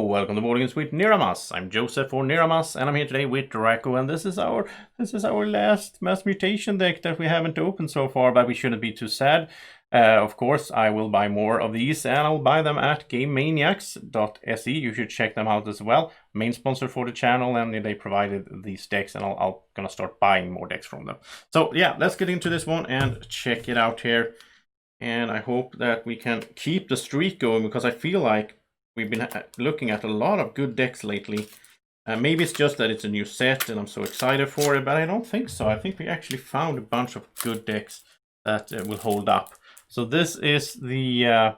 welcome to Board Games with Niramas. I'm Joseph for Niramas, and I'm here today with Draco, and this is our last mass mutation deck that we haven't opened so far, but we shouldn't be too sad. Of course, I will buy more of these, and I'll buy them at GameManiacs.se. You should check them out as well. Main sponsor for the channel, and they provided these decks, and I'll gonna start buying more decks from them. So yeah, let's get into this one and check it out here. And I hope that we can keep the streak going, because I feel like we've been looking at a lot of good decks lately. Maybe it's just that it's a new set and I'm so excited for it, but I don't think so. I think we actually found a bunch of good decks that will hold up. So this is the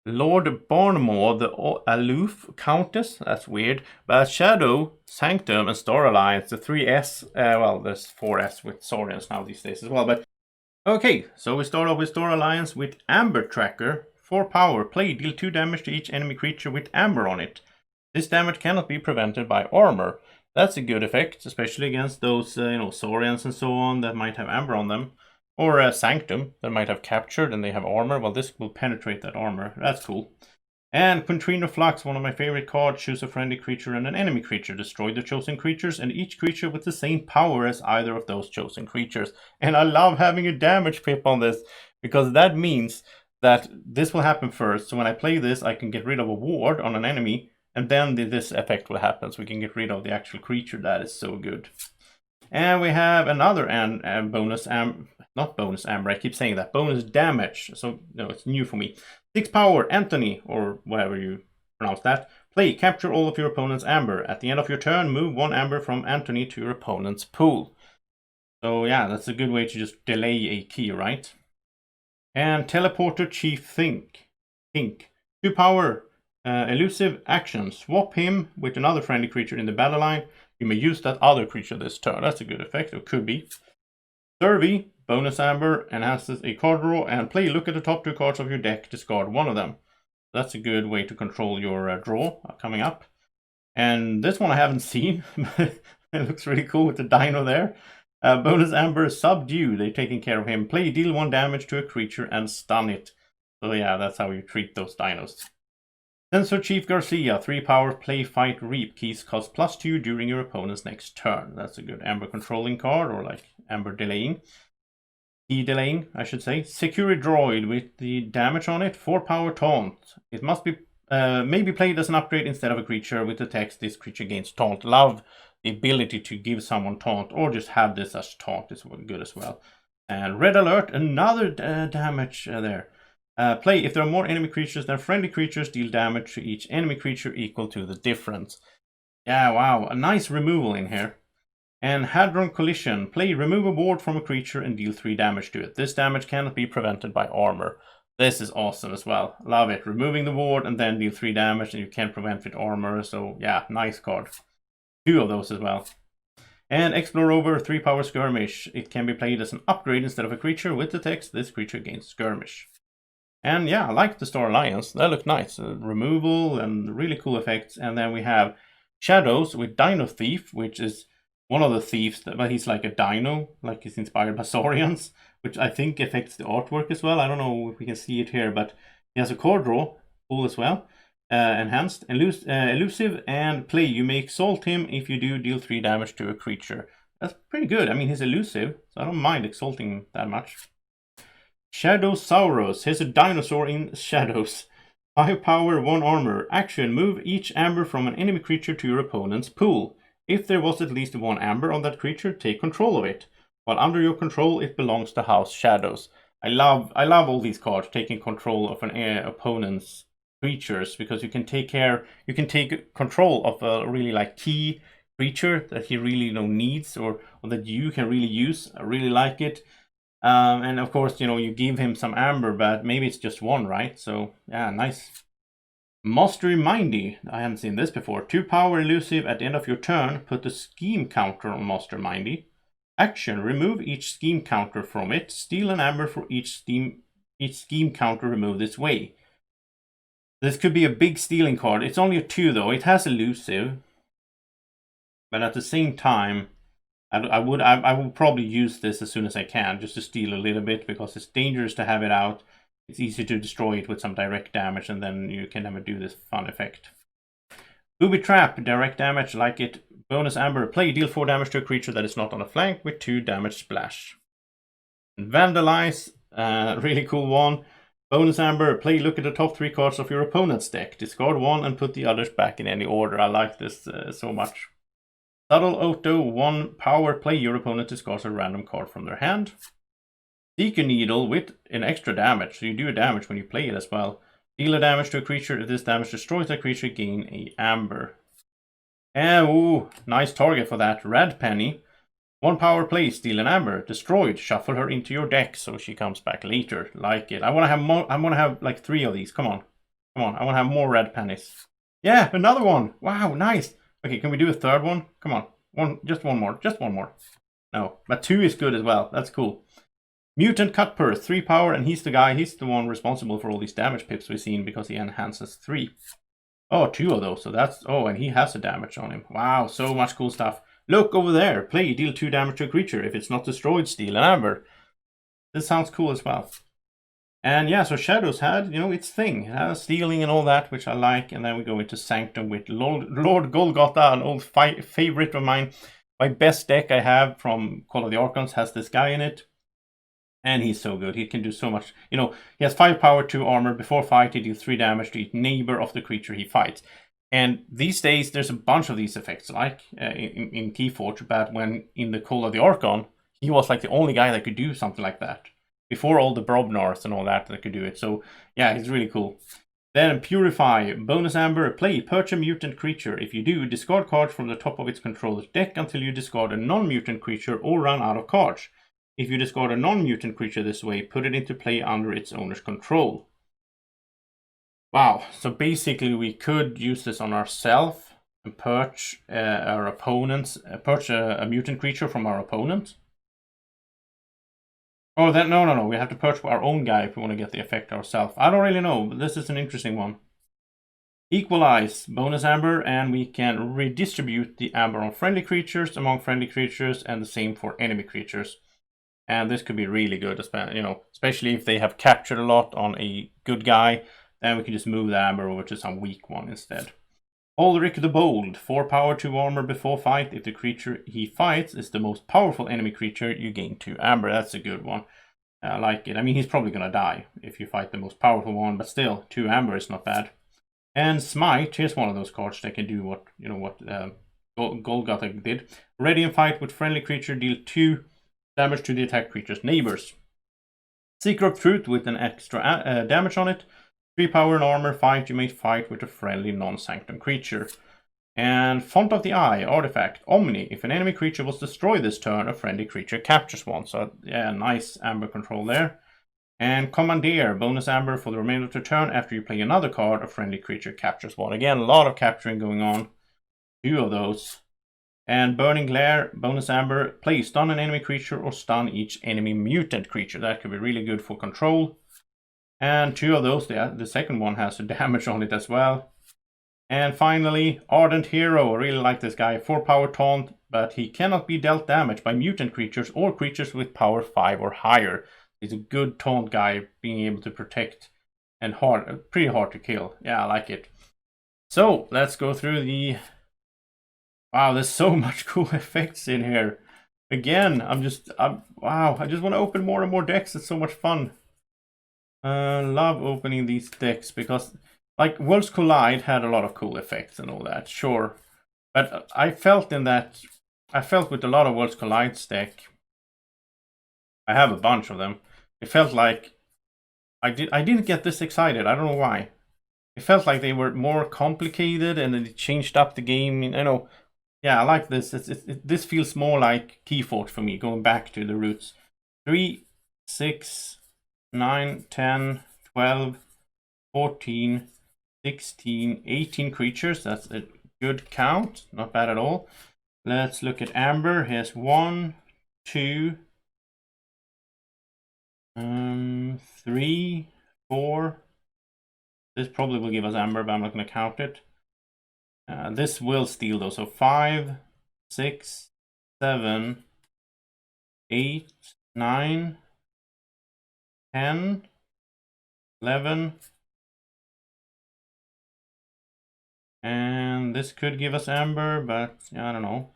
Lord Barnmore, the Aloof Countess. That's weird. But Shadow, Sanctum, and Star Alliance, the 3S. Well, there's 4S with Saurians now these days as well. But okay, so we start off with Star Alliance with Amber Tracker. 4 power, play, deal 2 damage to each enemy creature with amber on it. This damage cannot be prevented by armor. That's a good effect, especially against those, Saurians and so on that might have amber on them. Or Sanctum that might have captured and they have armor. Well, this will penetrate that armor. That's cool. And Quintrino Flux, one of my favorite cards. Choose a friendly creature and an enemy creature. Destroy the chosen creatures and each creature with the same power as either of those chosen creatures. And I love having a damage pip on this, because that means that this will happen first. So when I play this, I can get rid of a ward on an enemy, and then this effect will happen. So we can get rid of the actual creature. That is so good. And we have another bonus not bonus amber, I keep saying that, bonus damage. So no, it's new for me. 6 power, Anthony, or whatever you pronounce that. Play, capture all of your opponent's amber. At the end of your turn, move 1 amber from Anthony to your opponent's pool. So yeah, that's a good way to just delay a key, right? And Teleporter Chief Think. 2 power, elusive action. Swap him with another friendly creature in the battle line. You may use that other creature this turn. That's a good effect, or could be. Survey, bonus amber, enhances a card draw, and play, look at the top 2 cards of your deck, discard 1 of them. That's a good way to control your draw coming up. And this one I haven't seen. It looks really cool with the dino there. Bonus amber, subdue. They're taking care of him. Play, deal 1 damage to a creature and stun it. So yeah, that's how you treat those dinos. Sensor Chief Garcia, 3 power, play, fight, reap. Keys cost +2 during your opponent's next turn. That's a good amber controlling card, or like amber delaying. Key delaying, I should say. Security Droid with the damage on it. 4 power, taunt. It must be maybe played as an upgrade instead of a creature with the text, this creature gains taunt. Love the ability to give someone taunt, or just have this as taunt is good as well. And Red Alert, another damage there. Play, if there are more enemy creatures than friendly creatures, deal damage to each enemy creature equal to the difference. Yeah, wow, a nice removal in here. And Hadron Collision, play, remove a ward from a creature and deal 3 damage to it. This damage cannot be prevented by armor. This is awesome as well. Love it. Removing the ward and then deal 3 damage, and you can't prevent with armor. So yeah, nice card. 2 of those as well. And Explore Over, 3 power, skirmish. It can be played as an upgrade instead of a creature with the text, this creature gains skirmish. And yeah, I like the Star Alliance. That looked nice. Removal and really cool effects. And then we have Shadows with Dino Thief, which is one of the thieves, but he's like a dino, like he's inspired by Saurians, which I think affects the artwork as well. I don't know if we can see it here, but he has a card draw, cool as well. Enhanced, elusive, and play. You may exalt him. If you do, deal 3 damage to a creature. That's pretty good. I mean, he's elusive, so I don't mind exalting him that much. Shadowsaurus. Here's a dinosaur in shadows. 5 power, 1 armor. Action, move each amber from an enemy creature to your opponent's pool. If there was at least 1 amber on that creature, take control of it. While under your control, it belongs to House Shadows. I love all these cards, taking control of an opponent's creatures, because you can take control of a really like key creature that he really needs, or that you can really use. I really like it. And of course, you give him some amber, but maybe it's just 1, right? So yeah, nice. Mastery Mindy. I haven't seen this before. 2 power, elusive. At the end of your turn, put a scheme counter on Master Mindy. Action, remove each scheme counter from it. Steal an amber for each scheme counter removed this way. This could be a big stealing card. It's only a 2 though. It has elusive, but at the same time, I will probably use this as soon as I can, just to steal a little bit, because it's dangerous to have it out. It's easy to destroy it with some direct damage, and then you can never do this fun effect. Booby Trap, direct damage, like it. Bonus Amber, play, deal 4 damage to a creature that is not on a flank with 2 damage splash. Vandalize, really cool one. Bonus Amber, play, look at the top 3 cards of your opponent's deck. Discard 1 and put the others back in any order. I like this so much. Subtle Auto, 1 power, play, your opponent discards a random card from their hand. Seeker Needle with an extra damage, so you do a damage when you play it as well. Deal a damage to a creature. If this damage destroys that creature, gain a Amber. And ooh, nice target for that. Red Penny. 1 power, play, steal an Amber. Destroyed. Shuffle her into your deck so she comes back later. Like it. I want to have more. I want to have like 3 of these. Come on. Come on. I want to have more red pennies. Yeah, another one. Wow, nice. Okay, can we do a third one? Come on. Just one more. Just one more. No, but 2 is good as well. That's cool. Mutant Cutpurse, 3 power, and he's the guy. He's the one responsible for all these damage pips we've seen because he enhances 3. Oh, 2 of those. So that's... Oh, and he has a damage on him. Wow, so much cool stuff. Look over there. Play, deal 2 damage to a creature. If it's not destroyed, steal an Amber. This sounds cool as well. And yeah, so Shadows had, you know, its thing. It has stealing and all that, which I like. And then we go into Sanctum with Lord Golgotha, an old favorite of mine. My best deck I have from Call of the Archons has this guy in it. And he's so good. He can do so much. You know, he has 5 power, 2 armor. Before fight, he deals 3 damage to each neighbor of the creature he fights. And these days, there's a bunch of these effects, like in Keyforge, but when in the Call of the Archon, he was like the only guy that could do something like that. Before all the Brobnars and all that could do it. So, yeah, he's really cool. Then Purify, bonus Amber, play, perch a mutant creature. If you do, discard cards from the top of its controller's deck until you discard a non-mutant creature or run out of cards. If you discard a non-mutant creature this way, put it into play under its owner's control. Wow, so basically we could use this on ourselves and perch our opponents, perch a mutant creature from our opponent. Oh, then no, we have to perch our own guy if we want to get the effect ourselves. I don't really know, but this is an interesting one. Equalize, bonus Amber, and we can redistribute the Amber on friendly creatures among friendly creatures, and the same for enemy creatures. And this could be really good, you know, especially if they have captured a lot on a good guy. Then we can just move the Amber over to some weak one instead. Ulrich the Bold, 4 power, 2 armor before fight. If the creature he fights is the most powerful enemy creature, you gain 2 Amber. That's a good one. I like it. I mean, he's probably going to die if you fight the most powerful one, but still, 2 Amber is not bad. And Smite, here's one of those cards that can do what, you know, what Golgotha did. Ready in fight with friendly creature, deal 2 damage to the attack creature's neighbors. Seeker of Truth with an extra damage on it. 3 power and armor, fight. You may fight with a friendly non-sanctum creature. And Font of the Eye, artifact, Omni. If an enemy creature was destroyed this turn, a friendly creature captures one. So yeah, nice Amber control there. And Commandeer, bonus Amber for the remainder of the turn. After you play another card, a friendly creature captures one. Again, a lot of capturing going on. 2 of those. And Burning Glare, bonus Amber, play, stun an enemy creature or stun each enemy mutant creature. That could be really good for control. And 2 of those, the second one has a damage on it as well. And finally, Ardent Hero, I really like this guy. 4 power taunt, but he cannot be dealt damage by mutant creatures or creatures with power 5 or higher. He's a good taunt guy, being able to protect and pretty hard to kill. Yeah, I like it. So, let's go through the... Wow, there's so much cool effects in here. Again, wow, I just want to open more and more decks. It's so much fun. Love opening these decks because, like, Worlds Collide had a lot of cool effects and all that, sure. But I felt with a lot of Worlds Collide's deck, I have a bunch of them. It felt like I didn't get this excited. I don't know why. It felt like they were more complicated and then it changed up the game. You know. Yeah, I like this. This feels more like Keyforge for me, going back to the roots. 3, 6, 9, 10, 12, 14, 16, 18 creatures. That's a good count. Not bad at all. Let's look at Amber. Here's 1, 2, 3, 4. This probably will give us Amber, but I'm not going to count it. This will steal though, so 5, 6, 7, 8, 9, 10, 11, And this could give us amber, but I don't know.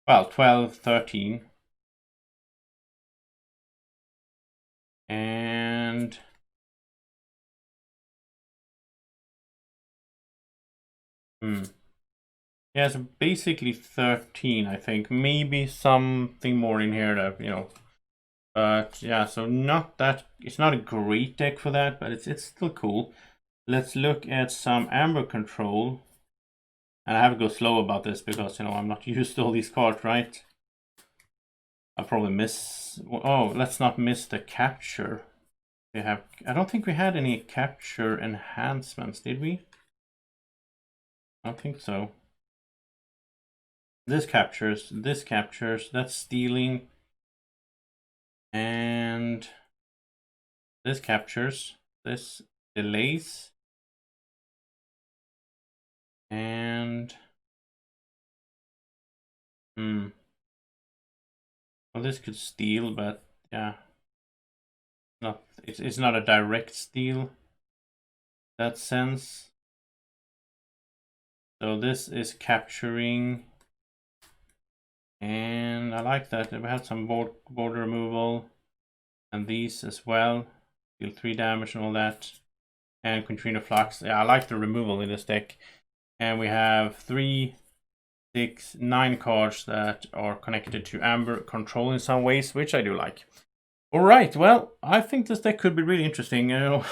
Well, 12, 13. And yeah, so basically 13, I think. Maybe something more in here that, you know. But yeah, so not that, it's not a great deck for that, but it's still cool. Let's look at some amber control. And I have to go slow about this because, you know, I'm not used to all these cards, right? I'll probably miss... Oh, let's not miss the capture. We have... I don't think we had any capture enhancements, did we? I don't think so. This captures, that's stealing. And this captures, this delays. And well, this could steal, but yeah, it's not a direct steal. That sense. So this is capturing, and I like that. We had some border removal, and these as well. Deal 3 damage and all that. And Contrina Flux. Yeah, I like the removal in this deck. And we have 3, 6, 9 cards that are connected to Amber control in some ways, which I do like. Alright, well, I think this deck could be really interesting. You know,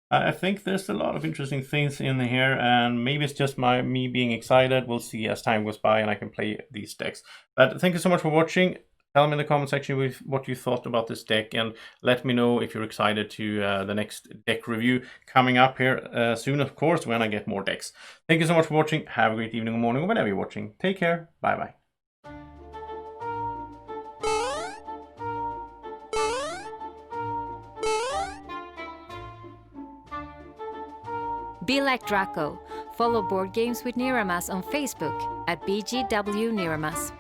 I think there's a lot of interesting things in here, and maybe it's just me being excited. We'll see as time goes by and I can play these decks. But thank you so much for watching. Tell me in the comment section what you thought about this deck, and let me know if you're excited to the next deck review coming up here soon, of course, when I get more decks. Thank you so much for watching. Have a great evening or morning, or whenever you're watching. Take care. Bye-bye. Be like Draco. Follow Board Games with Niramas on Facebook at BGW Niramas.